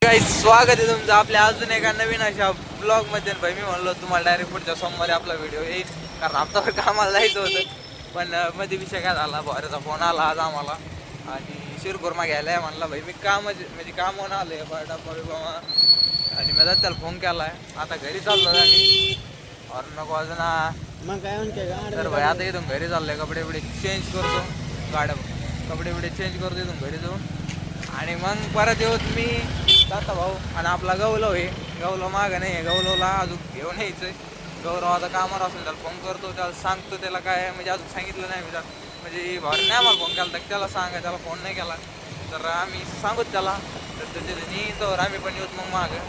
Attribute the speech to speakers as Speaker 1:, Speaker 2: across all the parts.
Speaker 1: काही स्वागत आहे तुमचं आपल्या अजून एका नवीन अशा ब्लॉग मध्ये. भाई मी म्हणलो तुम्हाला डायरेक्ट पुढच्या सोमवारी आपला व्हिडिओ येईल, कारण आमच्यावर कामाला जायचं होतं. पण मध्ये विषय काय झाला, भावाचा फोन आला आज आम्हाला आणि शिरखुर्मा घ्यायला म्हणला. भाई मी म्हणजे काम होऊन आलोय बाबा, आणि मी त्याला फोन केलाय. आता घरी चाललोय आम्ही और नको अजून
Speaker 2: मग काय
Speaker 1: तर भाई आता इथून घरी चाललोय. कपडे बिडे चेंज करतो, गाड्या कपडे बिडे चेंज करतो इथून घरी जाऊन, आणि मग परत येऊत मी जाता भाऊ. आणि आपला गौलव आहे, गौलव मागं नाही आहे, गौलवला अजून घेऊन यायचंय. गौरव आता कामावर असून त्याला फोन करतो, त्याला सांगतो त्याला काय म्हणजे अजून सांगितलं नाही मी त्याला, म्हणजे भावाने नाही आम्हाला फोन केला तर त्याला सांगा, त्याला फोन नाही केला तर आम्ही सांगूत त्याला. तर त्याच्या तर आम्ही पण येऊत मग मागं.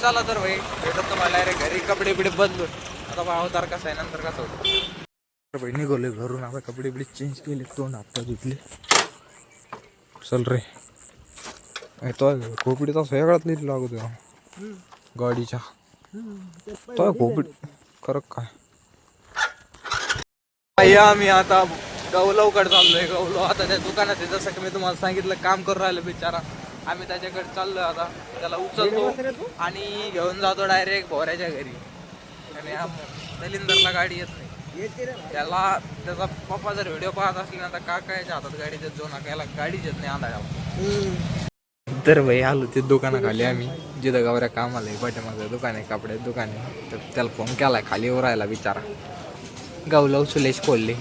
Speaker 1: चला तर भाई भेटत तुम्हाला डायरेक्ट घरी. कपडे बिडे बदलून आता भाव तर कसं आहे नंतर कसं होतं. तर भाई निघालोय घरून, आता कपडे बिडे चेंज केले, तोंड हात धुतले. चल रे तो खोपडीचा सगळ्यात लिहिलं लागत गाडीच्या तो खोपडी खरं काय. आम्ही आता गौलवकडे चाललोय. गौलव आता त्या दुकानात आहे, जसं की मी तुम्हाला सांगितलं काम करून राहिलं बिचारा. आम्ही त्याच्याकडे चाललोय आता, त्याला उचलतो आणि घेऊन जातो डायरेक्ट भोऱ्याच्या घरी. आणि दलिंदरला गाडी येत नाही त्याला. त्याचा पप्पा जर व्हिडिओ पाहत असले ना तर काकाच्या हातात गाडी देत जाऊ नका, याला गाडीच येत नाही आंधळ्याला. तर भाई आलो ते दुकानाखाली आम्ही, जिथं गावऱ्या कामाला आहे पाठीमागं दुकान आहे, कपड्यात दुकान आहे. तर त्याला फोन केलाय, खाली राहायला बिचारा. गौलव सुलेश कोल्हे.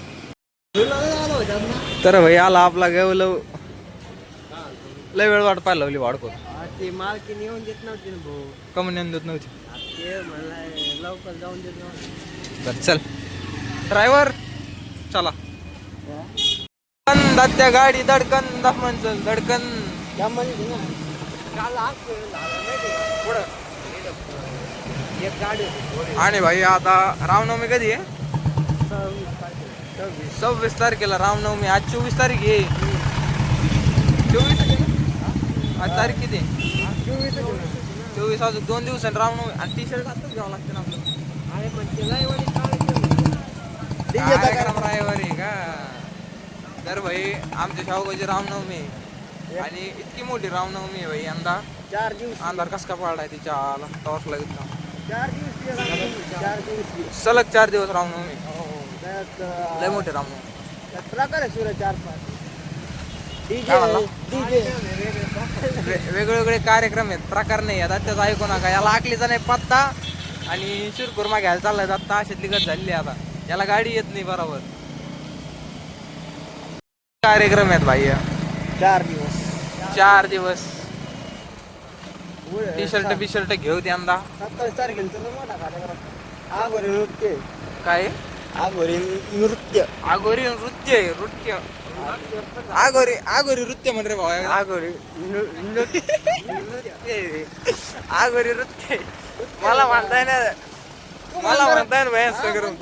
Speaker 1: तर भाई आला आपला गौलव. लय वेळ वाट पाहायला लावली वाढको.
Speaker 2: ते मालकीन येऊन देत नव्हती ना भाऊ,
Speaker 1: कमून येऊन देत नव्हती.
Speaker 2: ते म्हणलं लवकर जाऊन देत नव्हती.
Speaker 1: तर चल ड्रायव्हर चला. त्या गाडी धडकन दाखवून चल धडकन. आणि भाई आता रामनवमी कधी आहे? 26 तारखेला रामनवमी. आज 24 तारीख आहे. 24 आज तारीख किती? 24. अजून 2 दिवस रामनवमी. आणि टी शर्ट आताच घ्यावं लागतं ना आपलं. रविवारी का? तर भाई आमच्या शाहूबाजी रामनवमी आहे, आणि इतकी मोठी रामनवमी आहे भाई यंदा.
Speaker 2: 4 दिवस
Speaker 1: अंधार कस का पाळलाय तिच्या आला टॉर्च लागत ना.
Speaker 2: 4 दिवस
Speaker 1: सलग 4 दिवस रामनवमी. लय मोठी रामनवमी.
Speaker 2: प्रकार आहे सूर्य 4-5
Speaker 1: वेगवेगळे कार्यक्रम आहेत, प्रकार नाही आहेत. त्याचा ऐकू नका, याला आकलीचा नाही पत्ता. आणि शिरखुर्मा घ्यायला चाललाय आता, अशातली गत झालेली आता. याला गाडी येत नाही बरोबर. कार्यक्रम आहेत भाई 4 दिवस. टी शर्ट बी शर्ट घेऊ यंदा.
Speaker 2: 27 तारखेला मोठा कार्यक्रम. आगोरी नृत्य.
Speaker 1: काय
Speaker 2: आगोरी नृत्य.
Speaker 1: आगोरी नृत्य. आगोरी नृत्य म्हण रे भाऊ.
Speaker 2: आगोरी
Speaker 1: आगोरी नृत्य मला म्हणताय ना, मला म्हणताय ना भाई सगळं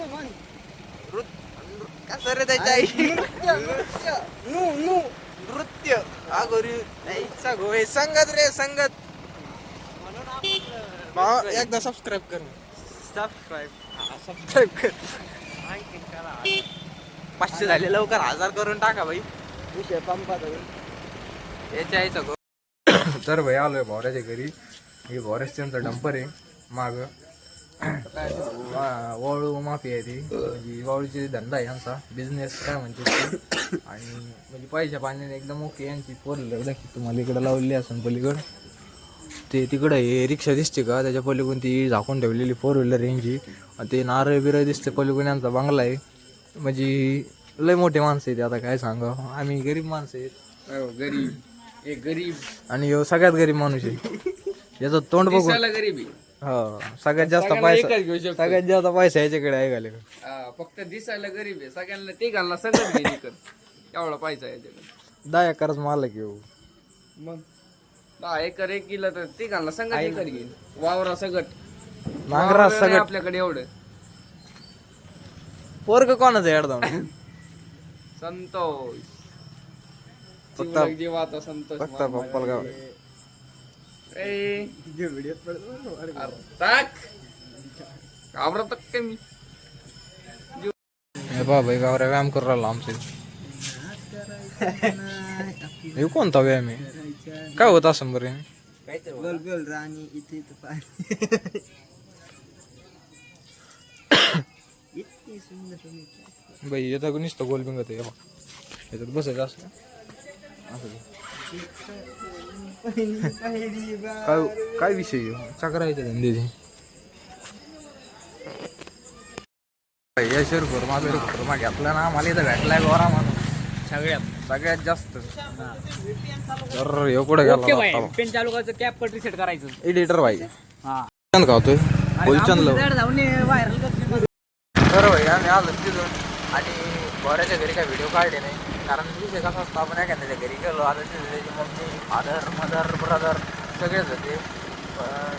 Speaker 1: कसं रे त्याच्या आई. नृत्य आगोरी गोय संगत रे संगत. एकदा सबस्क्राईब कर. सबस्क्राईब कर. 500 झाले, लवकर 1000 करून टाका भाई.
Speaker 2: विषय पंपात
Speaker 1: याच्या आईचा गो. तर भाई आलोय भोऱ्याच्या घरी. हे भोऱ्याच त्यांचा डंपर आहे माग. वाळू माफी आहे ती, म्हणजे वाळूची धंदा आहे यांचा, बिझनेस काय म्हणते. आणि म्हणजे पैशा पाण्याने एकदम ओके यांची. फोर व्हीलर की तुम्हाला इकडं लावलेली असून पलीकडं ते तिकडं हे रिक्षा दिसते का, त्याच्या पलीकडून ती झाकून ठेवलेली 4 व्हीलर यांची. ते नारळ बिरळ दिसते पलीकडून यांचा बंगला आहे. म्हणजे लय मोठे माणसं आहेत. आता काय सांगा, आम्ही गरीब माणसं आहेत. गरीब एक गरीब आणि सगळ्यात गरीब माणूस आहे. याचं तोंड बघून
Speaker 3: गरीबी.
Speaker 1: हो सगळ्यात जास्त पैसा, सगळ्यात जास्त पैसा याच्याकडे आहे घाले.
Speaker 3: फक्त दिसायला गरीब आहे, सगळ्यांना ते घालला सगळं एवढा पैसा आहे त्याच्याकडे.
Speaker 1: 10 एकरच मालक घेऊ.
Speaker 3: मग 10 एकर 1 किलो तर ते घालला संगत एकर घेईल. वावरा सगट
Speaker 1: नांगरा सगळं
Speaker 3: आपल्याकडे एवढं.
Speaker 1: पोरग कोणाचं येडदाव
Speaker 3: संतोष
Speaker 1: फक्त
Speaker 3: जीवाचा संतोष.
Speaker 1: फक्त पप्पाला गाव
Speaker 3: घाबरत काय मी.
Speaker 1: हे बाबा गावऱ्या व्यायाम करू राहिला आमचे. हे कोणता व्यायाम आहे? काय होत असं बरे?
Speaker 2: गोल गोल राणी इथे इथं पाणी इतकी सुंदर सुंदर
Speaker 1: बाई येतं का नुसतं गोल बिंगत आहे याच्यात बसायचं असं असं
Speaker 2: पहिली
Speaker 1: काय काय विषय चक्रायचे धंद्याचे यशवर माझं रुपये घेतला ना मला इथं भेटलाय गोरा म्हणून सगळ्यात जास्त तर हे कुठे गेला
Speaker 3: पेन चालू करायचं कॅप कट रिसेट करायचं
Speaker 1: एडिटर भाई
Speaker 3: हा
Speaker 1: खावतोय बोलचंद
Speaker 2: व्हायरल
Speaker 1: तर भाई आम्ही आलो तिथून आणि गोऱ्याच्या घरी काय व्हिडिओ काढले नाही कारण विषय कसा असतो आपण एखाद्याच्या घरी गेलो आता तिथे मम्मी फादर मदर ब्रदर सगळेच होते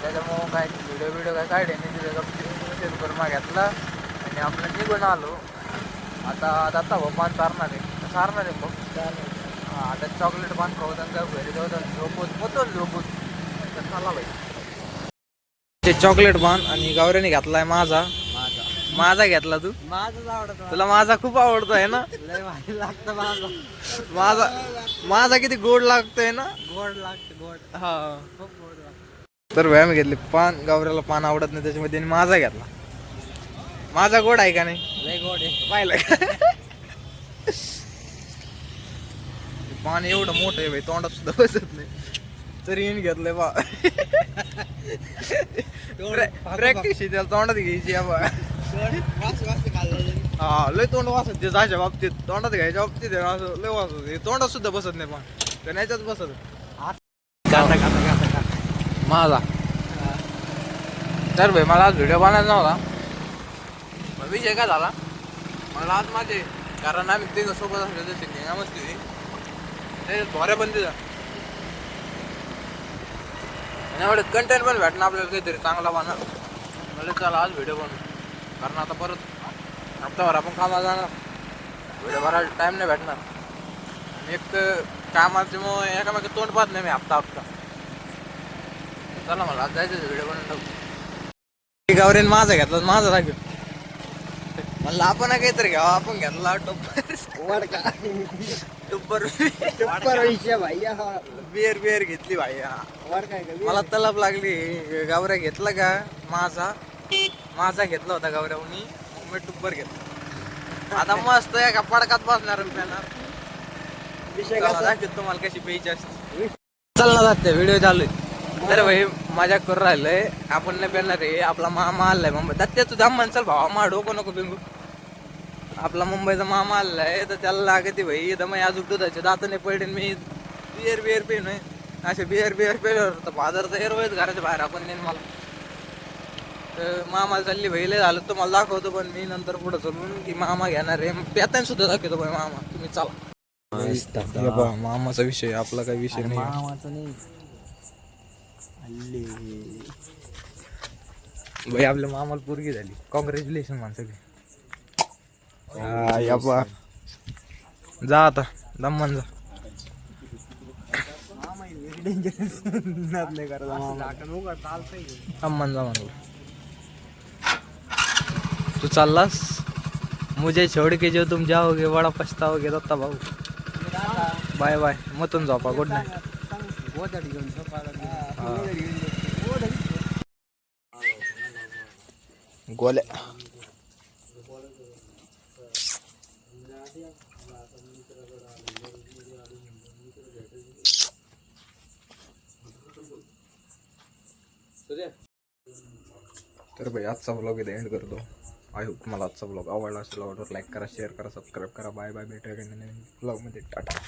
Speaker 1: त्याच्यामुळं काय व्हिडिओ काय काढले नाही तिथे गप्पा घेतला आणि आपण निघून आलो आता भाऊ पान चारणार आहे मग आता चॉकलेट पान खाऊन घरी जाऊ झोपून तर चला भाई ते चॉकलेट पान आणि गावऱ्याने घातलाय माझा घेतला तू
Speaker 2: माझंच आवडत
Speaker 1: तुला माझा खूप आवडतो आहे ना
Speaker 2: लय भारी लागतं माझं
Speaker 1: माझा किती गोड लागतोय ना
Speaker 2: गोड लागतं गोड
Speaker 1: हा
Speaker 2: खूप गोड लागतं
Speaker 1: तर व्यायाम घेतले पान गावऱ्याला पान आवडत नाही त्याच्यामध्ये आणि माझा घेतला माझा गोड आहे का नाही
Speaker 2: लय गोड आहे
Speaker 1: पाहिलं पान एवढं मोठं आहे भाई तोंडात सुद्धा बसत नाही तरी येऊन घेतलंय बा प्रॅक्टिस त्याला तोंडात घ्यायची हा लय तोंड वाचत ते जायच्या बाबतीत तोंडात घ्यायच्या बाबतीत असं लय वाचत तोंडात सुद्धा बसत नाही पण त्याच्यात बसत माझा तर भाई मला आज व्हिडिओ बनायचा नव्हता विषय काय झाला मला आज माझे कारण आम्ही ते सोबत असले तर सिंगिंग मस्ती ते भोऱ्या पण तिथं आणि एवढे कंटेंट पण भेटणं आपल्याला काहीतरी चांगला बनणार मला चला आज व्हिडिओ बनवू कारण आता परत हप्ताभर आपण कामाला जाणार व्हिडिओ भरायला टाईम नाही भेटणार एक तर कामाचे मग एकामेका तोंड पाहत नाही मी हप्ता चला मला आज जायचं व्हिडिओ बनवून टाकू गावरेन माझा घेतला माझा दाखव म्हणलं आपण काहीतरी घ्यावा आपण घेतला टुप्पर बिअर घेतली भाई मला तलब लागली गावऱ्या घेतला का माझा घेतला होता गावऱ्यानी मी टुप्पर घेतला आता मस्त एका पडकात बसणार तुम्हाला कशी प्यायची असते चल ना जाते व्हिडिओ चालू आहे तर भाई मजा करून राहिलंय आपण नाही पेरणार आहे आपला मामा आलाय मुंबई त्यात तुझा मन चल भावा मा डोकं नको बिंगू आपला मुंबईचा मामा आलाय तर त्याला लागते भाई इथं मग अजून दुधाचे दात नाही पडले मी बिअर पेन आहे असे बिअर पेल्यावर तर फादर तर एरवायच घराच्या बाहेर आपण नेन मला तर मामाला चालली भाई लय झालं तुम्हाला दाखवतो पण मी नंतर पुढं चलून की मामा घेणार आहे पेतान सुद्धा दाखवतो भाई मामा तुम्ही चला मामाचा विषय आपला काही विषय नाही
Speaker 2: मामाचं नाही
Speaker 1: भाई आपल्या मामाला पोरगी झाली कॉंग्रॅच्युलेशन माणसं जा आता दम्मन जा दम्मन जा म्हणू तू चाललास मुझे छोड़ के जो तुम जाओगे बड़ा पछताओगे दत्ता भाऊ बाय बाय मतून झोपा गुड नाईट गोल्या तर भाई आजचा ब्लॉग इथे एंड करतो आय होप तुम्हाला आजचा ब्लॉग आवडला असेल आवडला लाईक करा शेअर करा सबस्क्राईब करा बाय बाय भेटूया नवीन ब्लॉगमध्ये टाटा